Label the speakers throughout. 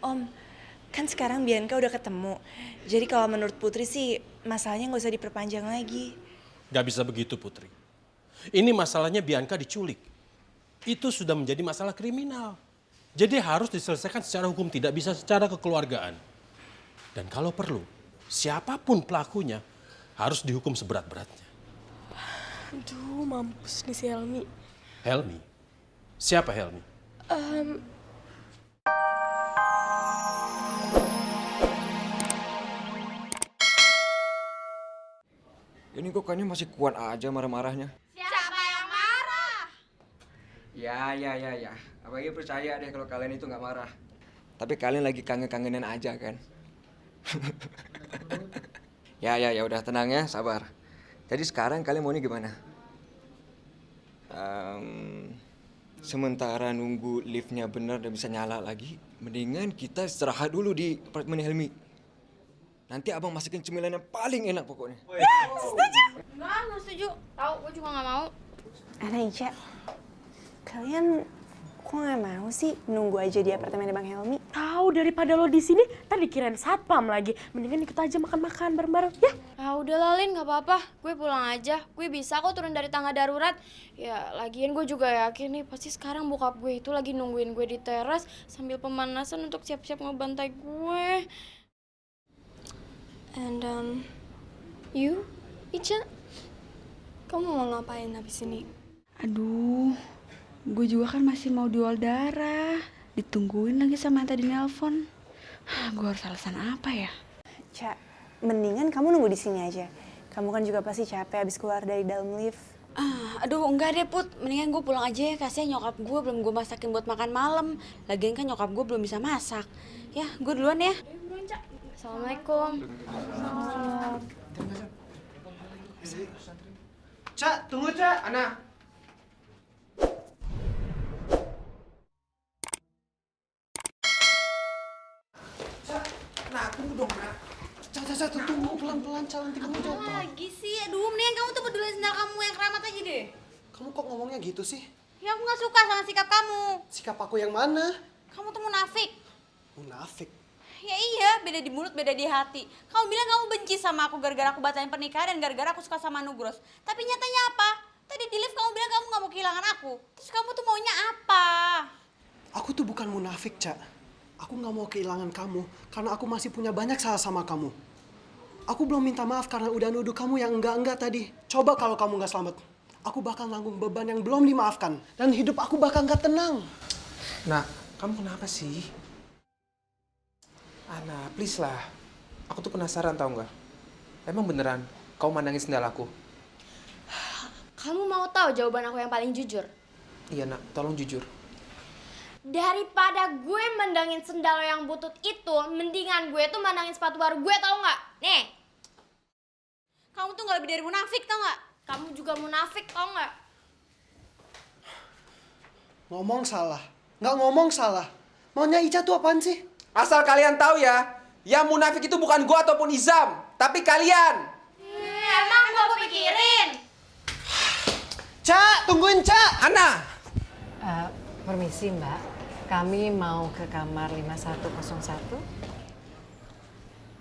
Speaker 1: Om, kan sekarang Bianca udah ketemu. Jadi kalau menurut Putri sih masalahnya nggak usah diperpanjang lagi.
Speaker 2: Gak bisa begitu Putri. Ini masalahnya Bianca diculik. Itu sudah menjadi masalah kriminal. Jadi harus diselesaikan secara hukum, tidak bisa secara kekeluargaan. Dan kalau perlu, siapapun pelakunya harus dihukum seberat-beratnya.
Speaker 3: Aduh, mampus nih si Helmi.
Speaker 2: Helmi? Siapa Helmi?
Speaker 4: Ini kok kayaknya masih kuat aja marah-marahnya.
Speaker 5: Siapa yang marah?
Speaker 4: Ya. Abang percaya deh kalau kalian itu nggak marah. Tapi kalian lagi kangen-kangenan aja kan? Ya udah tenang ya, sabar. Jadi sekarang kalian maunya gimana? Sementara nunggu liftnya benar dan bisa nyala lagi, mendingan kita istirahat dulu di apartemen Helmi. Nanti abang masukin cemilan yang paling enak pokoknya.
Speaker 5: Setuju? Nggak setuju. Tahu, gue juga nggak mau.
Speaker 1: Ana Ica, kalian kok nggak mau sih nunggu aja di apartemen Bang Helmi?
Speaker 3: Tahu daripada lo di sini, tadi dikirain satpam lagi. Mendingan ikut aja makan-makan bareng-bareng, ya?
Speaker 5: Ah udah Lalin, nggak apa-apa. Gue pulang aja. Gue bisa kok turun dari tangga darurat. Ya lagian gue juga yakin nih pasti sekarang bokap gue itu lagi nungguin gue di teras sambil pemanasan untuk siap-siap ngebantai gue.
Speaker 3: And you, Ica, kamu mau ngapain habis ini?
Speaker 6: Aduh, gue juga kan masih mau jual darah. Ditungguin lagi sama yang tadi nelpon. Gue harus alasan apa ya?
Speaker 1: Ca, mendingan kamu nunggu di sini aja. Kamu kan juga pasti capek abis keluar dari dalam lift.
Speaker 6: Aduh, enggak deh Put. Mendingan gue pulang aja ya. Kasihan nyokap gue belum gue masakin buat makan malam. Lagian kan nyokap gue belum bisa masak. Ya, gue duluan ya.
Speaker 5: Assalamualaikum.
Speaker 7: Cak, tunggu Cak.
Speaker 4: Ana.
Speaker 7: Cak, nah tunggu dong, Nak. Cak, tunggu pelan-pelan, Cak, nanti kamu jatuh.
Speaker 5: Lagi sih, aduh mendingan kamu tuh peduliin sendal kamu yang keramat aja deh.
Speaker 7: Kamu kok ngomongnya gitu sih?
Speaker 5: Ya aku nggak suka sama sikap kamu.
Speaker 7: Sikap aku yang mana?
Speaker 5: Kamu tuh munafik.
Speaker 7: Munafik.
Speaker 5: Ya iya, beda di mulut, beda di hati. Kamu bilang kamu benci sama aku gara-gara aku batalin pernikahan dan gara-gara aku suka sama Nugros. Tapi nyatanya apa? Tadi di lift kamu bilang kamu gak mau kehilangan aku. Terus kamu tuh maunya apa?
Speaker 7: Aku tuh bukan munafik, Cak. Aku gak mau kehilangan kamu karena aku masih punya banyak salah sama kamu. Aku belum minta maaf karena udah nuduh kamu yang enggak-enggak tadi. Coba kalau kamu gak selamat, aku bakal nanggung beban yang belum dimaafkan. Dan hidup aku bakal gak tenang.
Speaker 8: Nah, kamu kenapa sih? Ana, please lah. Aku tuh penasaran tau nggak? Emang beneran kau mandangin sendal aku?
Speaker 5: Kamu mau tahu jawaban aku yang paling jujur?
Speaker 8: Iya nak, tolong jujur.
Speaker 5: Daripada gue mandangin sendal lo yang butut itu, mendingan gue tuh mandangin sepatu baru gue, tau nggak? Nih, kamu tuh nggak lebih dari munafik, tau nggak? Kamu juga munafik, tau nggak?
Speaker 7: Ngomong salah. Nggak ngomong salah. Maunya Ica tuh apaan sih?
Speaker 8: Asal kalian tahu ya, yang munafik itu bukan gua ataupun Izam, tapi kalian.
Speaker 5: Emang gue pikirin?
Speaker 7: Cak, tungguin Cak!
Speaker 8: Ana!
Speaker 9: Permisi Mbak, kami mau ke kamar 5101.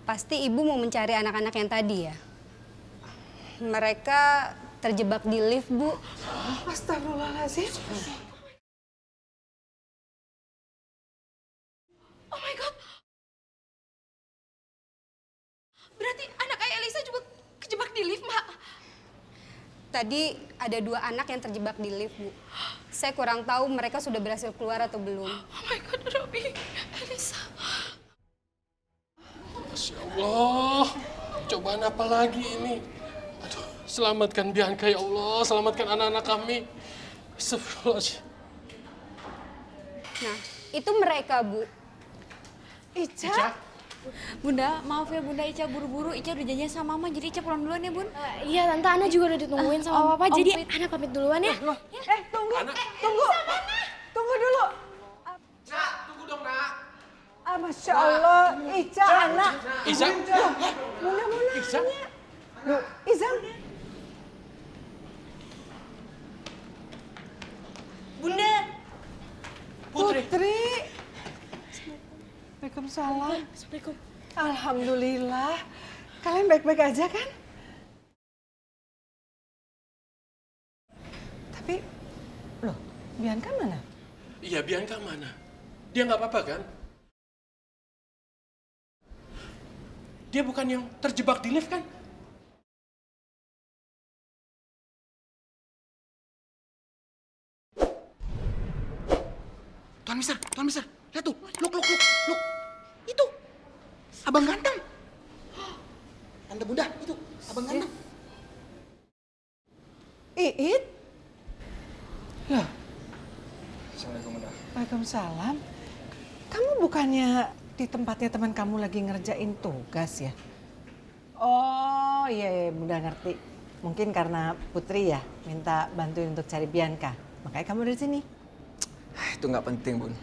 Speaker 10: Pasti Ibu mau mencari anak-anak yang tadi ya? Mereka terjebak di lift, Bu.
Speaker 9: Astagfirullahaladzim.
Speaker 3: Oh my God. Berarti anak ayah Elisa juga kejebak di lift, Mak.
Speaker 10: Tadi ada 2 anak yang terjebak di lift, Bu. Saya kurang tahu mereka sudah berhasil keluar atau belum.
Speaker 3: Oh my God, Robi. Elisa.
Speaker 2: Masya Allah, cobaan apa lagi ini? Aduh, selamatkan Bianca ya Allah, selamatkan anak-anak kami. Astagfirullahaladzim.
Speaker 10: Nah, itu mereka, Bu.
Speaker 9: Ica? Bunda, maaf ya Bunda, Ica buru-buru. Ica udah janjian sama Mama, jadi Ica pulang duluan ya Bun.
Speaker 5: Iya, Tante Ana juga udah ditungguin sama Papa, jadi Ana pamit duluan ya.
Speaker 9: Tunggu,
Speaker 2: Ana.
Speaker 9: tunggu dulu.
Speaker 8: Nak, tunggu dong nak.
Speaker 9: Masya Allah, Ica, anak.
Speaker 2: Izam?
Speaker 9: Bunda,
Speaker 2: Izam?
Speaker 9: Izam.
Speaker 5: Bunda.
Speaker 2: Putri.
Speaker 9: Putri.
Speaker 6: Mereka
Speaker 11: Waalaikumsalam.
Speaker 3: Assalamualaikum.
Speaker 11: Alhamdulillah. Kalian baik-baik aja kan? Tapi, loh, Bianca mana?
Speaker 2: Iya, Bianca mana? Dia nggak apa-apa kan? Dia bukan yang terjebak di lift kan?
Speaker 12: Tuan Mister, lihat tuh, look. Itu, abang ganteng. Tante Bunda, itu, abang ganteng.
Speaker 11: Iit? Loh,
Speaker 4: Assalamualaikum, Bunda.
Speaker 11: Waalaikumsalam. Kamu bukannya di tempatnya teman kamu lagi ngerjain tugas ya? Oh iya, Bunda ngerti. Mungkin karena Putri ya minta bantuin untuk cari Bianca. Makanya kamu ada di sini.
Speaker 4: Itu nggak penting, Bun.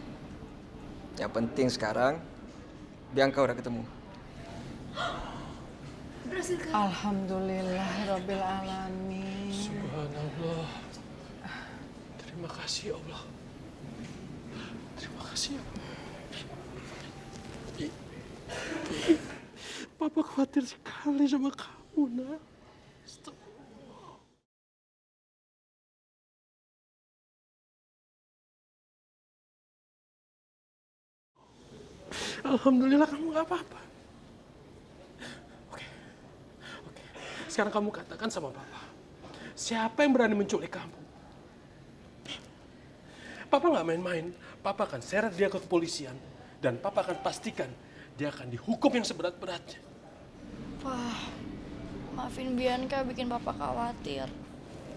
Speaker 4: Yang penting sekarang, Bianca udah ketemu.
Speaker 11: Alhamdulillah, Rabbil Alamin.
Speaker 2: Subhanallah. Terima kasih ya Allah. Terima kasih ya Allah. Papa khawatir sekali sama kamu, nak. Alhamdulillah kamu gak apa-apa. Oke. Sekarang kamu katakan sama Papa. Siapa yang berani menculik kamu? Papa gak main-main. Papa akan seret dia ke kepolisian. Dan Papa akan pastikan dia akan dihukum yang seberat-beratnya.
Speaker 5: Wah, maafin Bianca bikin papa khawatir.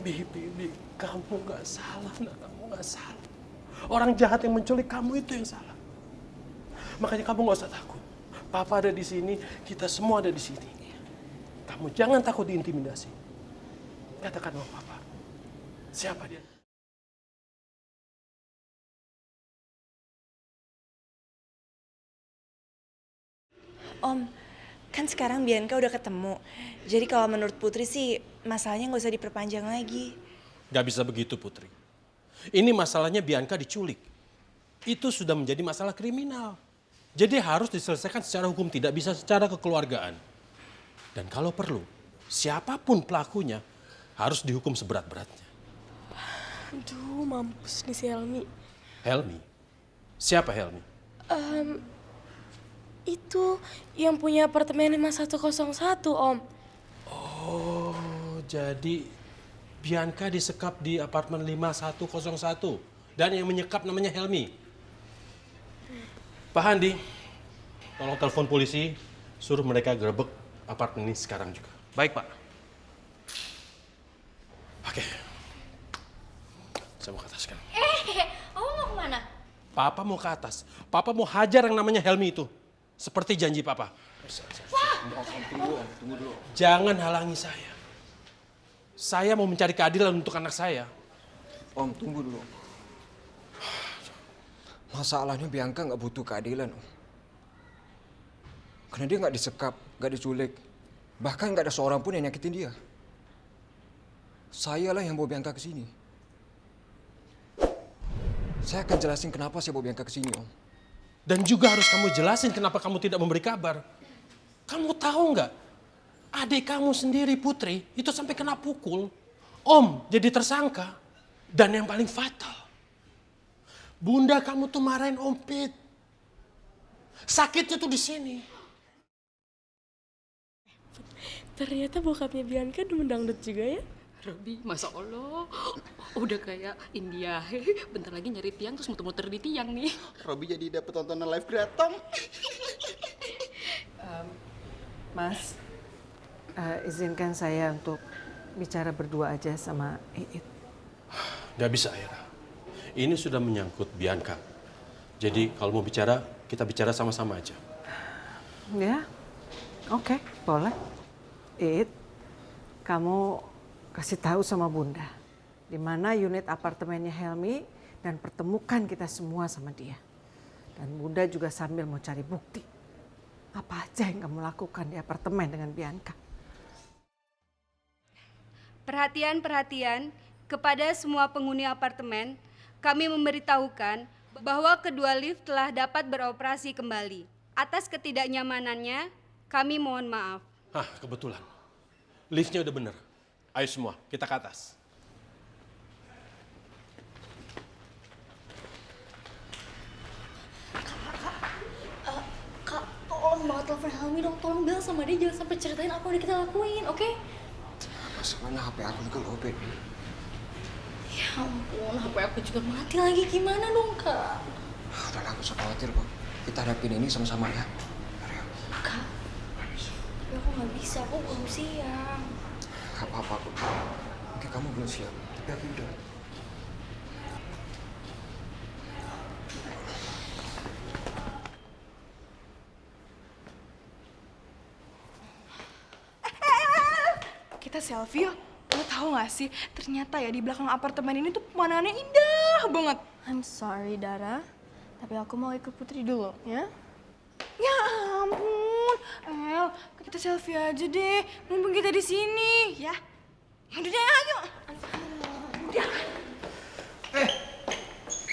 Speaker 2: Bibi, kamu gak salah, nak. Kamu gak salah. Orang jahat yang menculik kamu itu yang salah. Makanya kamu gak usah takut. Papa ada di sini, kita semua ada di sini. Kamu jangan takut diintimidasi. Katakan sama Papa, siapa dia?
Speaker 1: Om, kan sekarang Bianca udah ketemu. Jadi kalau menurut Putri sih masalahnya nggak usah diperpanjang lagi.
Speaker 2: Gak bisa begitu, Putri. Ini masalahnya Bianca diculik. Itu sudah menjadi masalah kriminal. Jadi harus diselesaikan secara hukum, tidak bisa secara kekeluargaan. Dan kalau perlu, siapapun pelakunya harus dihukum seberat-beratnya.
Speaker 3: Aduh, mampus nih si Helmi.
Speaker 2: Helmi? Siapa Helmi?
Speaker 3: Itu yang punya apartemen 5101, Om.
Speaker 2: Oh, jadi Bianca disekap di apartemen 5101. Dan yang menyekap namanya Helmi. Pak Handi, tolong telepon polisi, suruh mereka gerebek apartemen ini sekarang juga.
Speaker 8: Baik, Pak.
Speaker 2: Oke. Saya mau ke atas sekarang.
Speaker 5: Kamu mau kemana?
Speaker 2: Papa mau ke atas. Papa mau hajar yang namanya Helmi itu. Seperti janji Papa.
Speaker 4: Tunggu dulu.
Speaker 2: Jangan halangi saya. Saya mau mencari keadilan untuk anak saya.
Speaker 4: Om, tunggu dulu. Masalahnya Bianca nggak butuh keadilan, Om. Karena dia nggak disekap, nggak diculik. Bahkan nggak ada seorang pun yang nyakitin dia. Sayalah yang bawa Bianca ke sini. Saya akan jelasin kenapa saya bawa Bianca ke sini, Om.
Speaker 2: Dan juga harus kamu jelasin kenapa kamu tidak memberi kabar. Kamu tahu nggak? Adik kamu sendiri, Putri, itu sampai kena pukul. Om jadi tersangka. Dan yang paling fatal, Bunda kamu tuh marahin Om Pit. Sakitnya tuh di sini.
Speaker 3: Ternyata bokapnya Bianca demen dangdut juga ya.
Speaker 13: Robi, Masya Allah, udah kayak India. Bentar lagi nyari tiang terus muter-muter di tiang nih.
Speaker 12: Robi jadi dapet tontonan live gratong.
Speaker 11: Mas, izinkan saya untuk bicara berdua aja sama Iit.
Speaker 2: Gak bisa, Aira. Ini sudah menyangkut Bianca. Jadi kalau mau bicara, kita bicara sama-sama aja.
Speaker 11: Ya, oke, boleh. Iit, kamu kasih tahu sama Bunda di mana unit apartemennya Helmi dan pertemukan kita semua sama dia. Dan Bunda juga sambil mau cari bukti apa aja yang kamu lakukan di apartemen dengan Bianca.
Speaker 10: Perhatian kepada semua penghuni apartemen, kami memberitahukan bahwa kedua lift telah dapat beroperasi kembali. Atas ketidaknyamanannya, kami mohon maaf.
Speaker 2: Hah, kebetulan. Liftnya udah bener. Ayo semua, kita ke atas.
Speaker 3: Kak, tolong banget telepon Helmi dong. Tolong bilang sama dia jangan sampai ceritain apa udah kita lakuin, oke?
Speaker 4: Masalahnya HP aku juga lobet.
Speaker 3: Ya ampun, HP aku juga mati lagi. Gimana dong, Kak?
Speaker 4: Udah lah, gak usah khawatir kok. Kita hadapin ini sama-sama ya.
Speaker 3: Kak, tapi aku nggak bisa. Aku belum siap.
Speaker 4: Gak apa-apa kok. Mungkin kamu belum siap, tapi aku udah.
Speaker 1: Kita selfie yuk. Lo tau gak sih, ternyata ya di belakang apartemen ini tuh pemandangannya indah banget.
Speaker 3: I'm sorry, Dara. Tapi aku mau ikut Putri dulu, ya?
Speaker 1: Ya ampun, El, kita selfie aja deh. Mumpung kita di sini, ya. Yaudah deh, ayo.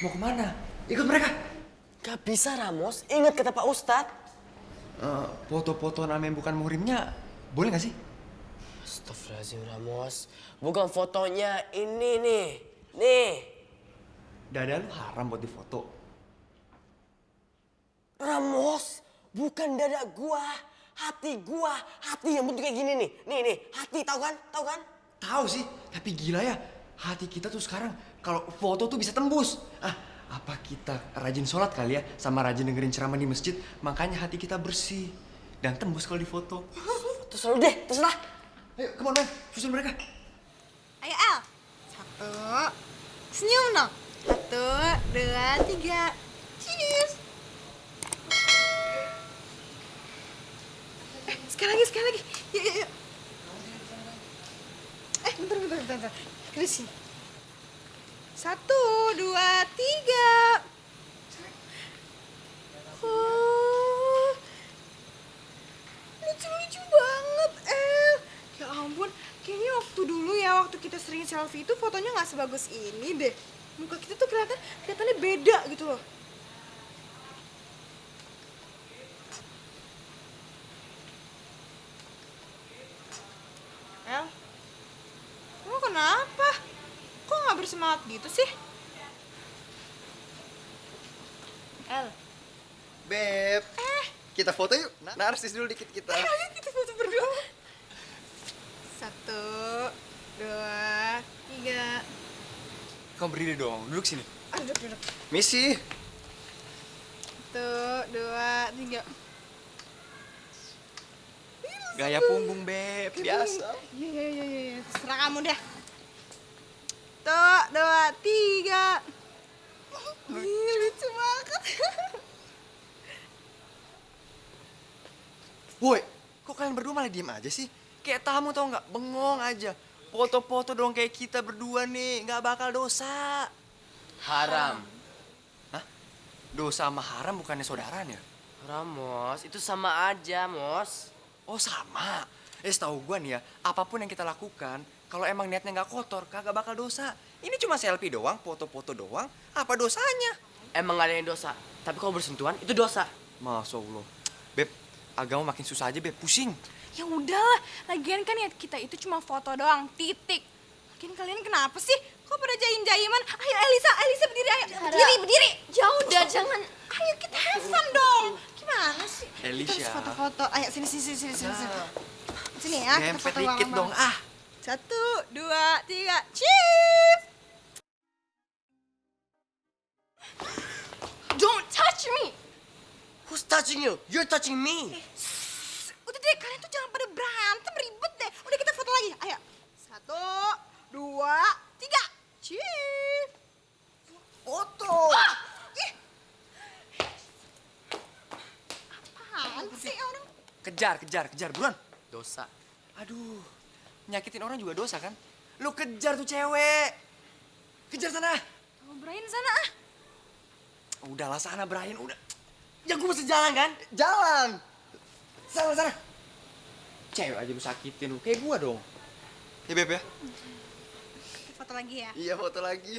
Speaker 4: Mau kemana? Ikut mereka.
Speaker 14: Gak bisa, Ramos. Ingat kata Pak Ustadz.
Speaker 4: Foto-foto nama yang bukan muhrimnya, boleh gak sih?
Speaker 14: Astagfirullahaladzim, Ramos. Bukan fotonya, ini nih. Nih.
Speaker 4: Dada lu haram buat difoto.
Speaker 14: Ramos, bukan dada gua. Hati gua. Hati yang bentuk kayak gini nih. Nih, hati, tahu kan? Tahu kan?
Speaker 4: Tahu sih, tapi gila ya. Hati kita tuh sekarang kalau foto tuh bisa tembus. Apa kita rajin sholat kali ya, sama rajin dengerin ceramah di masjid, makanya hati kita bersih dan tembus kalau difoto.
Speaker 14: Terus lu deh, terserah.
Speaker 4: Ayo, come on, man. Susul mereka.
Speaker 1: Ayo, El. 1, senyum dong. 1, 2, 3. Cheers. Sekali lagi. Yuk. Bentar. Ke sini. 1, 2, 3. Oh, lucu banget, El. Ya ampun, kayaknya waktu kita sering selfie itu fotonya nggak sebagus ini deh. Muka kita tuh kelihatannya beda gitu loh. El, kamu kenapa? Kok nggak bersemangat gitu sih? El.
Speaker 12: Beb, kita foto yuk. Narsis dulu dikit kita.
Speaker 1: Ayo kita foto berdua. 1, 2, 3.
Speaker 12: Kamu berdiri dong, duduk sini.
Speaker 1: Duduk.
Speaker 12: Misi.
Speaker 1: 1, 2, 3.
Speaker 12: Gaya punggung, Beb. Biasa.
Speaker 1: Iya. Terserah kamu deh. 1, 2, 3. Lucu banget.
Speaker 12: Woi, kok kalian berdua malah diem aja sih? Kayak tamu tau nggak? Bengong aja. Foto-foto dong kayak kita berdua nih, nggak bakal dosa.
Speaker 14: Haram.
Speaker 12: Hah? Dosa sama haram bukannya saudaraan ya?
Speaker 14: Ramos, itu sama aja, Mos.
Speaker 12: Oh sama. Setahu gua nih ya, apapun yang kita lakukan, kalau emang niatnya nggak kotor, kagak bakal dosa. Ini cuma selfie doang, foto-foto doang, apa dosanya?
Speaker 14: Emang gak ada yang dosa, tapi kalau bersentuhan itu dosa.
Speaker 12: Masya Allah. Beb, agama makin susah aja, Beb. Pusing.
Speaker 1: Ya udahlah, lagian kan ya kita itu cuma foto doang, titik. Lagian kalian kenapa sih? Kok pada jaim-jaiman? Ayo Elisa berdiri, ayo. Berdiri.
Speaker 3: Jauh dah, jangan.
Speaker 1: Ayo kita have fun dong. Gimana sih?
Speaker 12: Elisha.
Speaker 1: Kita harus foto-foto. Ayo sini. Sini ya, kita
Speaker 12: Dempet
Speaker 1: foto
Speaker 12: dikit dong, ah.
Speaker 1: 1, 2, 3, cheers!
Speaker 3: Don't touch me!
Speaker 14: Who's touching you? You're touching me.
Speaker 1: Udah deh, kalian tuh jangan pada berantem, ribet deh. Udah kita foto lagi, ayo. 1, 2, 3, cheers!
Speaker 12: Foto!
Speaker 1: Ih! Apaan sih orang?
Speaker 12: Kejar, buruan.
Speaker 14: Dosa.
Speaker 12: Aduh, nyakitin orang juga dosa kan? Lu kejar tuh cewek. Kejar sana.
Speaker 1: Kamu Brian sana ah.
Speaker 12: Udahlah sana Brian, udah. Ya gue mesti jalan kan? Jalan. Sana. Cewek aja lu sakitin lu, kayak gua dong. Ya Beb ya?
Speaker 1: Foto lagi ya?
Speaker 12: Iya foto lagi.